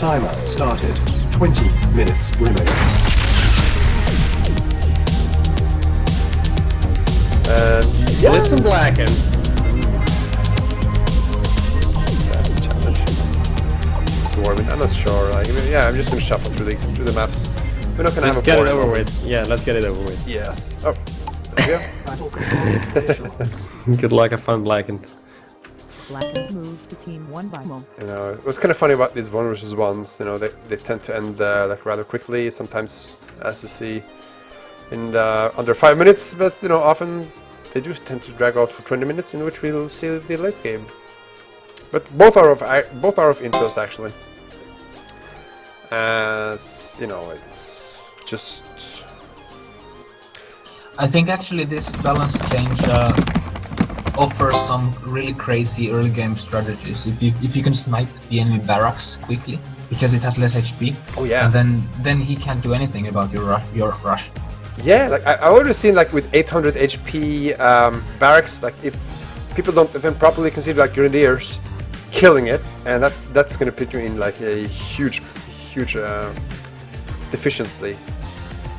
Timer started. 20 minutes remaining. Yeah. Blitz and Blackened. That's a challenge. Swarming, I'm not sure. Like, yeah, I'm just gonna shuffle through the maps. We're not gonna Let's have a get it boring over moment. with. Yeah, let's get it over with. Yes. Oh, there we go. Good luck, have fun, Blackened. Blackened moves to team 1 by 1. You know, what's kind of funny about these 1 versus 1s, you know, they tend to end like rather quickly, sometimes, as you see, in under 5 minutes, but you know, often they do tend to drag out for 20 minutes, in which we'll see the late game. But both are of interest, actually. As you know, it's just. I think actually this balance change offers some really crazy early game strategies. If you can snipe the enemy barracks quickly because it has less HP. Oh yeah. And then he can't do anything about your rush. Yeah, like I already seen like with 800 HP barracks, like if people don't defend properly, consider like grenadiers killing it, and that's gonna put you in like a huge deficiency.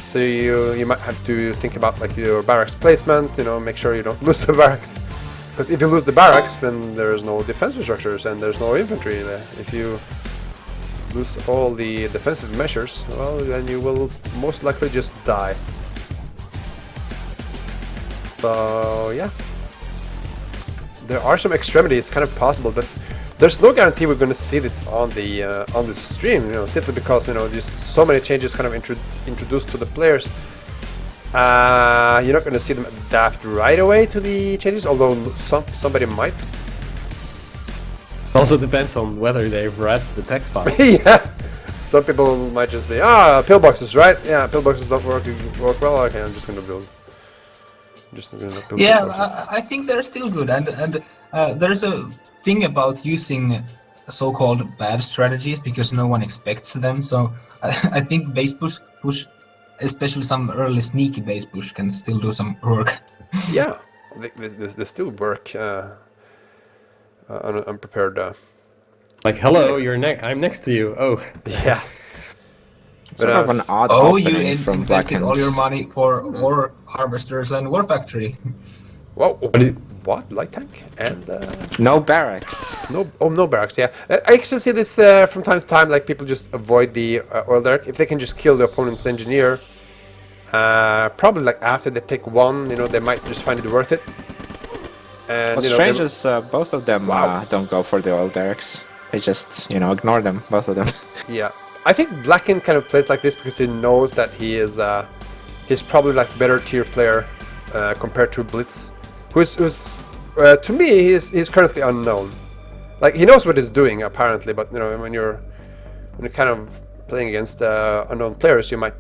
So you might have to think about like your barracks placement, you know, make sure you don't lose the barracks. Because if you lose the barracks, then there's no defensive structures and there's no infantry there. If you lose all the defensive measures, well, then you will most likely just die. So yeah, there are some extremities kind of possible, but there's no guarantee we're going to see this on the stream. You know, simply because you know there's so many changes kind of introduced to the players. You're not going to see them adapt right away to the changes, although somebody might. Also depends on whether they've read the text file. Yeah, some people might just be pillboxes, right? Yeah, pillboxes don't work well. Okay, I'm just going to build. Yeah, I think they're still good, and there's a thing about using so-called bad strategies because no one expects them. So I think base push, especially some early sneaky base push, can still do some work. Yeah, they still work on unprepared. Like, hello, I'm next to you. Oh, yeah. Sort of an odd you from invested Blackened. all your money for ore harvesters and war factory. Whoa! What? Light tank and No barracks. no barracks. Yeah, I actually see this from time to time. Like people just avoid the oil derrick if they can just kill the opponent's engineer. Probably like after they take one, you know, they might just find it worth it. And What's you know, strange is both of them Wow. don't go for the oil derricks. They just, you know, ignore them, both of them. Yeah, I think Blackened kind of plays like this because he knows that he's probably like better tier player compared to Blitz, who's to me he's currently unknown. Like he knows what he's doing apparently, but you know when you're kind of playing against unknown players, you might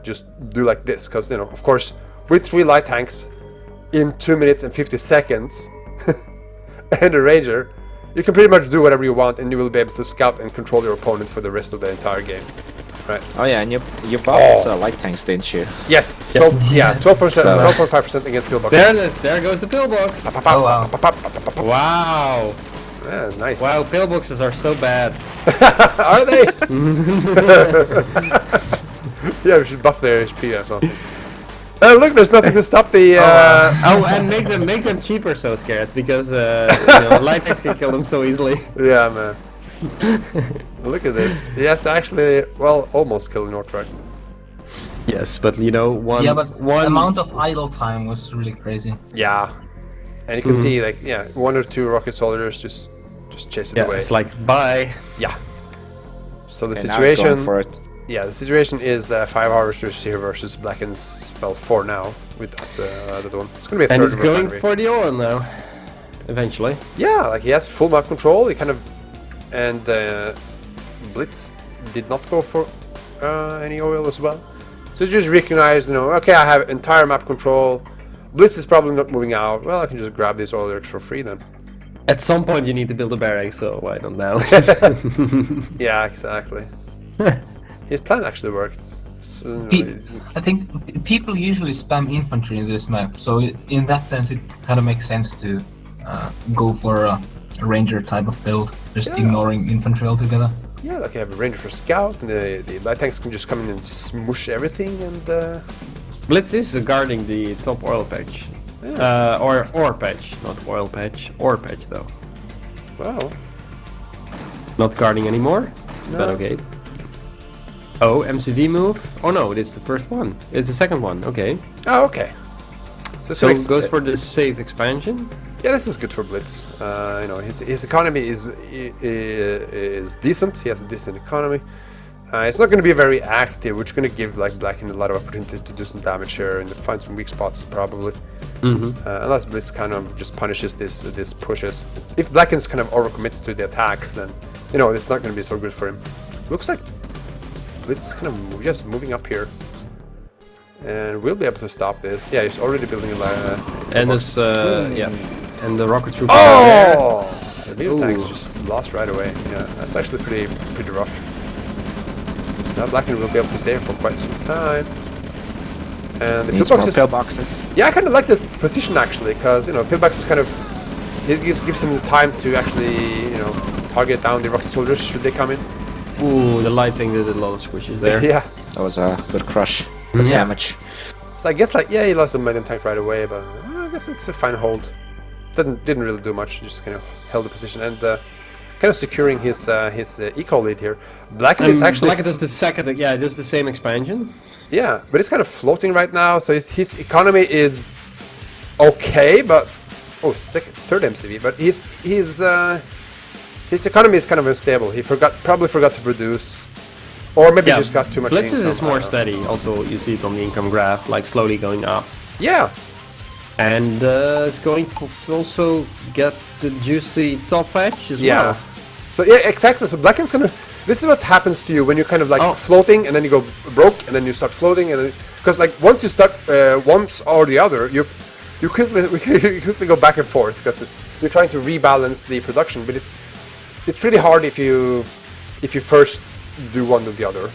just do like this because you know of course with 3 light tanks in 2 minutes and 50 seconds and a ranger. You can pretty much do whatever you want, and you will be able to scout and control your opponent for the rest of the entire game, right? Oh yeah, and you bought light tanks, didn't you? Yes, 12.5% against pillbox. there it is. There goes the pillbox. Wow. Yeah, nice. Wow, pillboxes are so bad. Are they? Yeah, we should buff their HP or something. Look, there's nothing to stop the. And make them cheaper, SoScared, because you know, light tanks can kill them so easily. Yeah, man. Look at this. Yes, actually, well, almost killed Northrag. Yes, but you know, one amount of idle time was really crazy. Yeah, and you can see like 1 or 2 rocket soldiers just chase it away. It's like bye. Yeah. So the And now it's going situation. for it. Yeah, the situation is 5 harvesters here versus Blackened's, well, 4 now with that one. It's gonna be a third And he's going refinery. for the oil now. Eventually. Yeah, like he has full map control. He kind of and Blitz did not go for any oil as well. So he just recognized, you know, okay, I have entire map control. Blitz is probably not moving out. Well, I can just grab these oil derricks for free then. At some point, you need to build a barrack, so why not now? Yeah, exactly. His plan actually worked. So, I think people usually spam infantry in this map, so in that sense it kind of makes sense to go for a ranger type of build, just ignoring infantry altogether. Yeah, like you have a ranger for scout, and the light tanks can just come in and smush everything, and Blitz is guarding the top oil patch. Or ore patch, not oil patch. Ore patch though. well, Not guarding anymore, No. but okay. Oh, MCV move? Oh no, it's the first one. It's the second one, okay. oh, okay. So, So it goes for the safe expansion? yeah, this is good for Blitz. You know, his economy is decent. He has a decent economy. It's not going to be very active, which is going to give like Blackened a lot of opportunities to do some damage here and to find some weak spots probably. Unless Blitz kind of just punishes this pushes. If Blackened kind of overcommits to the attacks, then you know it's not going to be so good for him. Looks like Blitz kind of just moving up here. And we'll be able to stop this. Yeah, he's already building a And this, yeah. And the rocket trooper. oh! The meter tanks just lost right away. Yeah, that's actually pretty rough. So now Blackened will be able to stay here for quite some time. And the Needs more pillboxes. pillboxes. Yeah, I kind of like this position actually, because you know pillbox is kind of it gives him the time to actually target down the rocket soldiers should they come in. Ooh, the lighting did a lot of squishes there. Yeah. That was a good crush. Good Yeah. damage. So I guess like yeah, he lost a medium tank right away, but I guess it's a fine hold. Didn't really do much. Just kind of held the position and kind of securing his eco lead here. Blackened is actually Blackened is the second, yeah, this is the same expansion. yeah, but it's kind of floating right now. So his economy is okay, but third MCV, but his economy is kind of unstable. He probably forgot to produce, or maybe Yeah, just got too much. Blitz income, is I more don't know. steady. Also, you see it on the income graph, like slowly going up. Yeah, And it's going to also get the juicy top patch as yeah. well. So yeah, exactly. So Blackened's gonna. This is what happens to you when you kind of like Oh. floating and then you go broke and then you start floating and then because like once you start once or the other you quickly go back and forth because you're trying to rebalance the production, but it's pretty hard if you first do one or the other.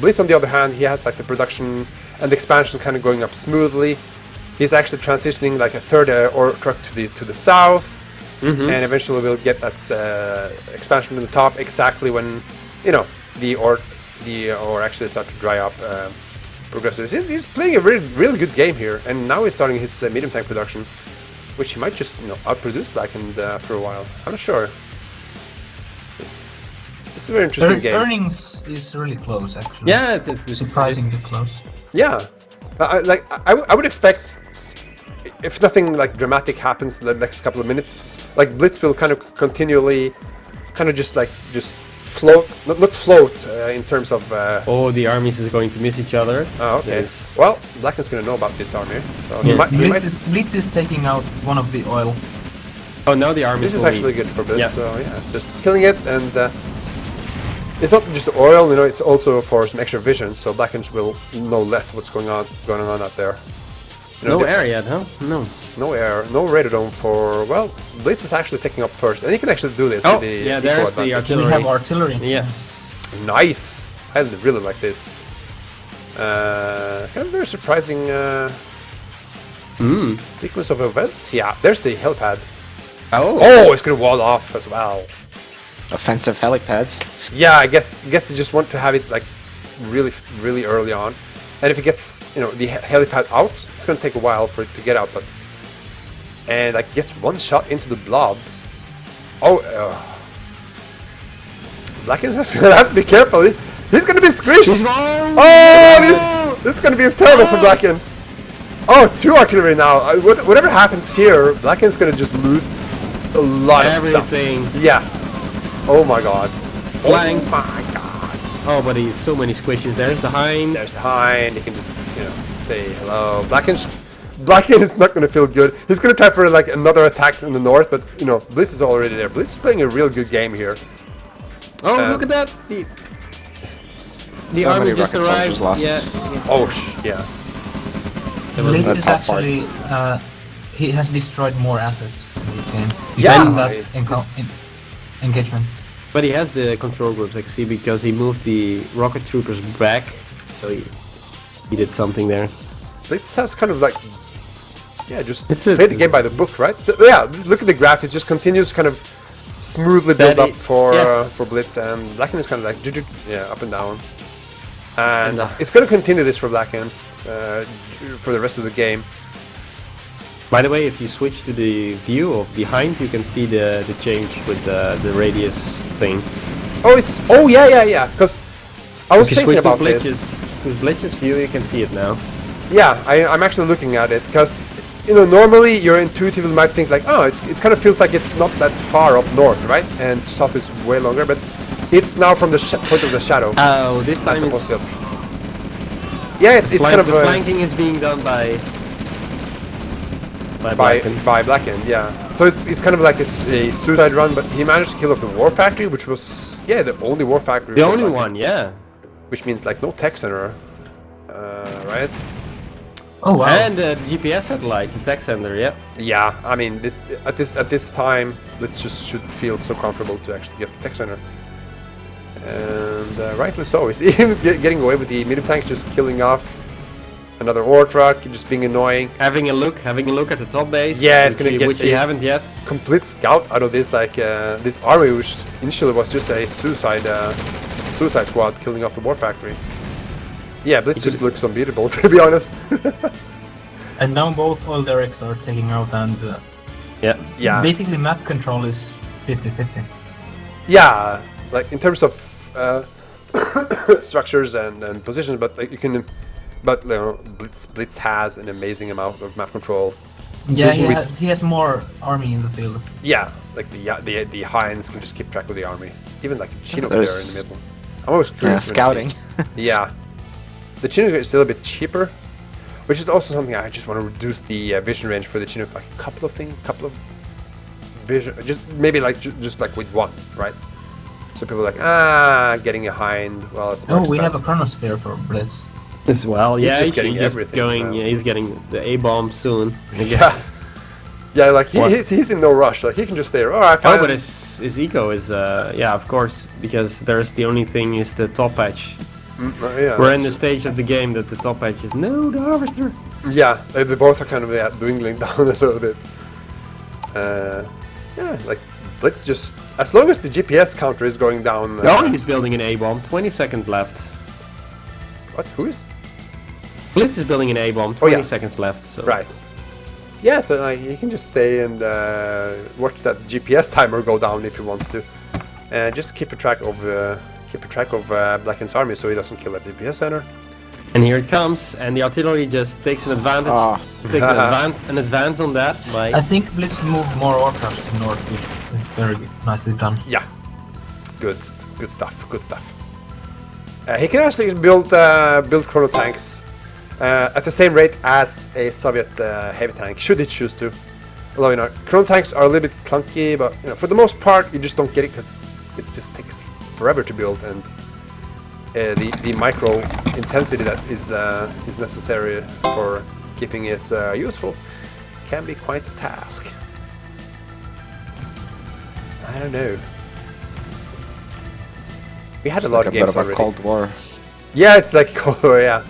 Blitz on the other hand, he has like the production and the expansion kind of going up smoothly. He's actually transitioning like a third ore truck to the south. And eventually we'll get that expansion to the top exactly when the ore actually start to dry up progressively. He's playing a really good game here, and now he's starting his medium tank production, which he might just outproduce Blackened after a while. I'm not sure. It's a very interesting game. Earnings is really close, actually. Yeah, it's Surprisingly close. Yeah, I would expect if nothing like dramatic happens in the next couple of minutes, like Blitz will kind of continually, just float, not float in terms of. Oh, the armies is going to miss each other. Oh, okay. Yes. Well, Blackened's gonna know about this army, so Yeah. Blitz is taking out one of the oil. Oh, now the army. This is actually good for Blitz. Yeah. So yeah, it's just killing it, and it's not just the oil. It's also for some extra vision, so Blackened will know less what's going on out there. No air yet, huh? No. No air, no radar dome for, well, Blitz is actually taking up first, and he can actually do this Oh, with the yeah, eco there's the advantage. We artillery. have artillery. Yes. Nice! I really like this. Kind of very surprising sequence of events. Yeah, there's the helipad. Oh. Oh, it's gonna wall off as well. Offensive helipad. Yeah, I guess you just want to have it like really early on. And if it gets, the helipad out, it's going to take a while for it to get out, but... And, like, gets one shot into the blob. Oh, Blackened is going to have to be careful. He's going to be squished! Oh, this is going to be terrible for Blackened. Oh, 2 artillery now. Whatever happens here, Blackened's going to just lose a lot of stuff. Everything. Yeah. Oh my god. Flank. Oh my god. Oh, but he's so many squishes. There's the hind. There's the hind. You can just, say hello. Blackened is not going to feel good. He's going to try for like another attack in the north, but Blitz is already there. Blitz is playing a real good game here. Oh, look at that! The So army many just rocket arrived. soldiers lost. Yeah. Oh yeah. Blitz the is top part. actually he has destroyed more assets in this game. Yeah, Because of that it's engagement. But he has the control groups, I can see, because he moved the rocket troopers back, so he did something there. Blitz has kind of like, just It's a- play the game by the book, right? So yeah, look at the graph. It just continues kind of smoothly That built up is- for Blitz, and Blackened is kind of like yeah, up and down. And And, it's going to continue this for Blackened for the rest of the game. By the way, if you switch to the view of behind, you can see the change with the radius thing. Oh yeah. Because I was If you thinking switch to about this. Blitz's view, you can see it now. Yeah, I'm actually looking at it because normally you're intuitively might think like, oh, it kind of feels like it's not that far up north, right? And south is way longer, but it's now from the point of the shadow. Oh, this That's time supposed it's, to be. Yeah, it's kind of the flanking is being done by Blackened. by Blackened, yeah. So it's kind of like a suicide run, but he managed to kill off the War Factory, which was the only War Factory. The for only Blackened, one, yeah. which means like no tech center, right? Oh wow. And the GPS satellite, the tech center, yeah. Yeah, I mean at this time, Blitz just should feel so comfortable to actually get the tech center, and rightly so. He's even getting away with the medium tank, just killing off another ore truck, just being annoying. Having a look at the top base. Yeah, it's gonna get which you a- haven't yet. Complete scout out of this this army, which initially was just a suicide squad killing off the War Factory. Yeah, Blitz just looks unbeatable, to be honest. And now both oil derricks are taking out, and Yeah. basically map control is 50-50. Yeah, like in terms of structures and positions, but like you can, but Blitz has an amazing amount of map control. Yeah, With- he has more army in the field. Yeah, like the Heinz can just keep track of the army. Even like Chinook There's- there in the middle. I'm always Yeah, curious. when I scouting. see- Yeah, the Chinook is still a bit cheaper, which is also something I just want to reduce the vision range for the Chinook, like a couple of vision, just maybe like just like with one, right? So people are like, getting a Hind, well, it's more Oh, we have a expensive. chronosphere for Blitz. As well, He's yeah. just getting everything going. now. Yeah, he's getting the A-bomb soon, I guess. Yeah, like What? he's in no rush. Like he can just say, "Oh, I Oh, found." but his eco is yeah, of course, because there's the only thing is the top patch. Yeah, We're in the that's- stage of the game that the top patch is no, the harvester. Yeah, they both are kind of dwindling down a little bit. Yeah, like Blitz just as long as the GPS counter is going down. Oh, he's building an A-bomb. 20 seconds left. What? Who is? Blitz is building an A-bomb. 20 seconds left. So. Right. Yeah, so like he can just stay and watch that GPS timer go down if he wants to, and just keep a track of Blackened's army so he doesn't kill that GPS center. And here it comes, and the artillery just takes an advantage. Ah. Take an advance on that. By I think Blitz moved more ore trucks to north, which is very nicely done. Yeah, good stuff. He can actually build chrono tanks at the same rate as a Soviet heavy tank, should he choose to. Although chrono tanks are a little bit clunky, but for the most part you just don't get it because it just takes forever to build, and the micro intensity that is necessary for keeping it useful can be quite a task. I don't know. We had a lot Like of a bit games of a already. Cold War. Yeah, it's like Cold War, yeah.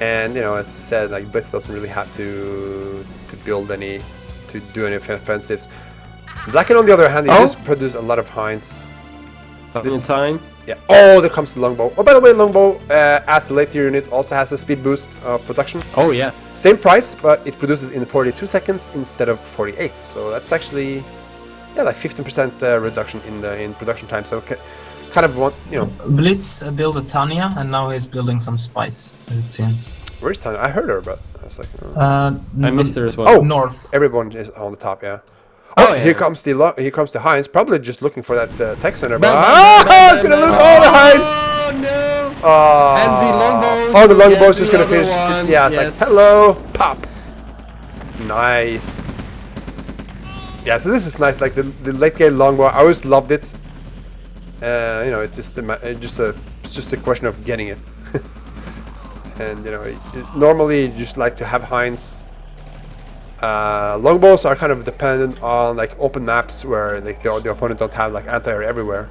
And as I said, like Blitz doesn't really have to do any offensives. Blackened, on the other hand, he does produce a lot of Hinds. in This- time. Yeah. Oh, there comes the longbow. Oh, by the way, longbow as a later unit also has a speed boost of production. Oh yeah. Same price, but it produces in 42 seconds instead of 48. So that's actually like 15% reduction in production time. So kind of want Blitz built a Tanya, and now he's building some spice, as it seems. where's Tanya? I heard her, but I was like, I missed her as well. Oh, north. everyone is on the top, yeah. Oh, Oh, yeah. here comes the Heinz, probably just looking for that tech center. But Bam, bam, bam, it's bam, gonna bam, lose bam. all the Heinz. Oh no! Oh, And the longbows Oh, the will longbow's get just the gonna other finish. one, Yeah, it's yes. like hello, pop. Nice. Yeah, so this is nice. Like the late game longbow, I always loved it. It's just a question of getting it. And normally you just like to have Heinz. Longbows are kind of dependent on like open maps where like the opponent don't have like anti-air everywhere,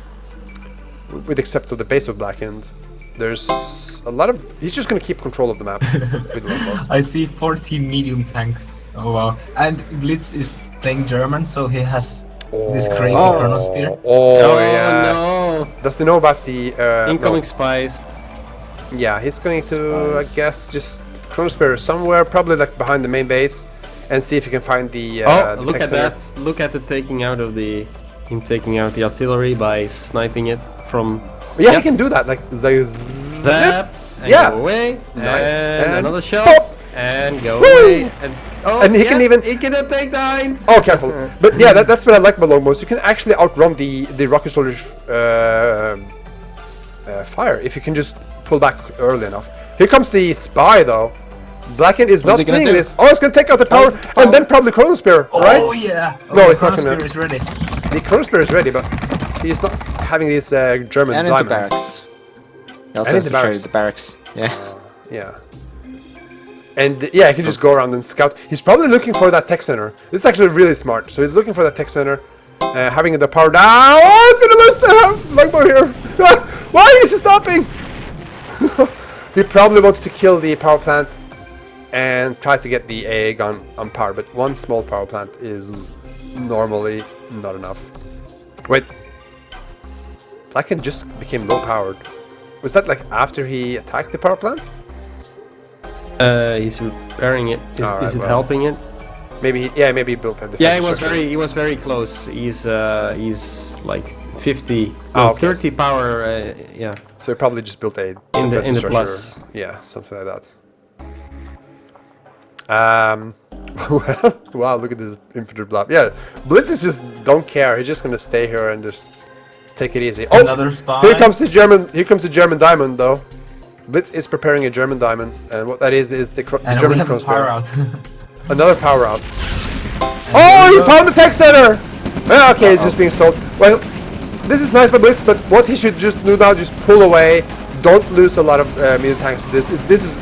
with except of the base of Blackened. There's a lot of. He's just gonna keep control of the map with longbows. I see 14 medium tanks. Oh wow. And Blitz is playing German, so he has this crazy chronosphere. Oh, yeah. no! Does he know about the Incoming no. spies. Yeah, he's going to, I guess, just chronosphere somewhere, probably like behind the main base, and see if he can find the. The Look tech at center. that! Look at the taking out of the him taking out the artillery by sniping it from. Yeah, he can do that. Like zip. Zap! And Yeah. go away. Nice. And another shot. pop. And go Woo! away. And And he can even- he can take behind. Oh, careful! But yeah, that's what I like about long bows. You can actually outrun the rocket soldiers' fire if you can just pull back early enough. Here comes the spy, though. Blackened is not he gonna seeing do? this. Oh, it's gonna take out the power, and then probably Chronosphere, right? Oh yeah. No, the it's not gonna- chronosphere is ready. The Chronosphere is ready, but he's not having these German And in the diamonds. barracks. You also And in have the to show you barracks. the barracks. Yeah. Yeah. And yeah, he can just go around and scout. He's probably looking for that tech center. This is actually really smart. So he's looking for that tech center, having the power down. Oh, he's gonna lose the longbow here. Why is he stopping? He probably wants to kill the power plant and try to get the AA gun on power. But one small power plant is normally not enough. Wait. Blackened just became low powered. Was that like after he attacked the power plant? He's repairing it. Is Alright, it well. helping it? Maybe he maybe he built a defensive Yeah, structure. he was very close. He's like 50, Oh, no, okay. 30 power. Yeah. So he probably just built a In the defensive structure. plus. Yeah, something like that. Wow, look at this infantry blob. Yeah, Blitz is just don't care. He's just gonna stay here and just take it easy. Oh, Another spy. here comes the German. Here comes the German diamond, though. Blitz is preparing a German diamond, and what that is the And we German have a power crossbow. out. Another power out. Oh, he found the tech center! Yeah, okay, it's just being sold. Well, this is nice by Blitz, but what he should just do now, just pull away. Don't lose a lot of medium tanks to this. This is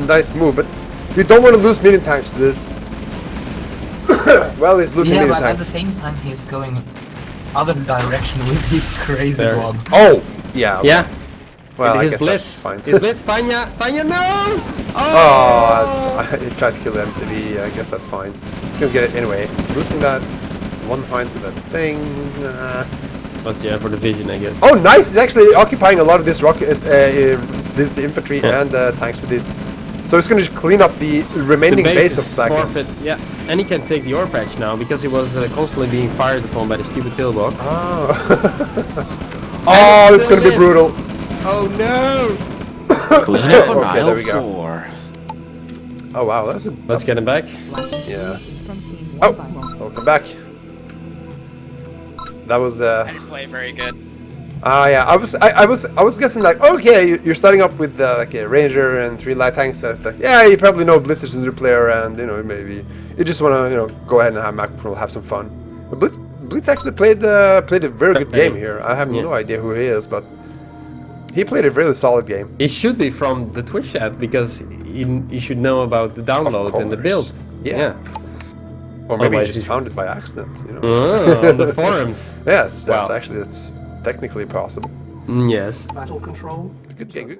a nice move, but you don't want to lose medium tanks to this. Well, he's losing Yeah, medium but at the tanks. same time he's going other direction with his crazy There. blob. Oh, yeah. Yeah. Well, I His guess blitz. that's fine. His blitz. Tanya, no! Oh, he tried to kill the MCV. I guess that's fine. He's gonna get it anyway. Losing that one point to that thing. But yeah, for the vision, I guess. Oh, nice! He's actually occupying a lot of this rocket, this infantry and tanks with this. So he's gonna just clean up the remaining The base of is Blackened. forfeit. Yeah, and he can take the ore patch now because he was constantly being fired upon by the stupid pillbox. Oh, And it's gonna be still brutal. lives. Oh no! Clean up on Okay, there aisle we go. 4. Oh wow, that's a. Let's get him back. Yeah. From team Oh, 1 welcome back. That was. I didn't play very good. Yeah, I was guessing like, okay, you're starting up with like a ranger and 3 light tanks. So it's like, yeah, you probably know Blitz is a new player, and maybe you just wanna go ahead and have Macro have some fun. But Blitz actually played a very good game here. I have no idea who he is, but he played a really solid game. He should be from the Twitch chat because he should know about the download and the build. course. Yeah. Yeah. Or maybe he Otherwise just he's- found it by accident. On the forums. Yes, that's Wow. actually that's technically possible. Yes. Battle control. Good game.